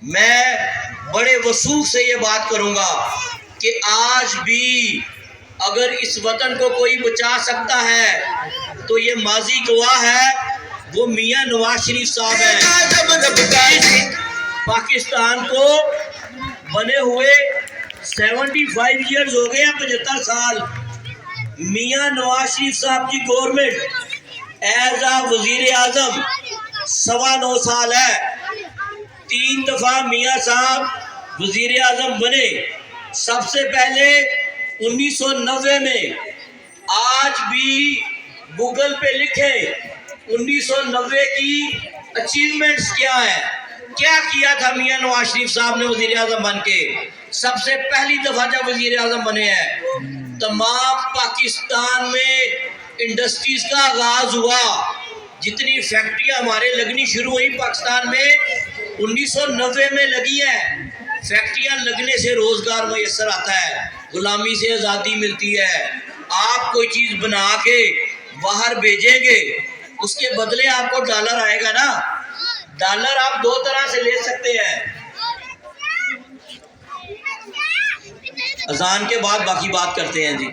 میں بڑے وثوق سے یہ بات کروں گا کہ آج بھی اگر اس وطن کو کوئی بچا سکتا ہے تو یہ ماضی گواہ ہے، وہ میاں نواز شریف صاحب ہیں۔ پاکستان کو بنے ہوئے 75 ایئرز ہو گئے ہیں، 75 سال۔ میاں نواز شریف صاحب کی گورنمنٹ ایز اے وزیر اعظم 9.25 سال ہے۔ 3 دفعہ میاں صاحب وزیر اعظم بنے، سب سے پہلے 1990 میں۔ آج بھی گوگل پہ لکھیں 1990 کی اچیومنٹس کیا ہیں، کیا کیا تھا میاں نواز شریف صاحب نے وزیر اعظم بن کے۔ سب سے پہلی دفعہ جب وزیر اعظم بنے ہیں، تمام پاکستان میں انڈسٹریز کا آغاز ہوا۔ جتنی فیکٹریاں ہمارے لگنی شروع ہوئی پاکستان میں 1990 میں لگی ہیں۔ فیکٹریاں لگنے سے روزگار میسر آتا ہے، غلامی سے آزادی ملتی ہے۔ آپ کوئی چیز بنا کے باہر بھیجیں گے، اس کے بدلے آپ کو ڈالر آئے گا نا۔ ڈالر آپ 2 طرح سے لے سکتے ہیں۔ اذان کے بعد باقی بات کرتے ہیں جی۔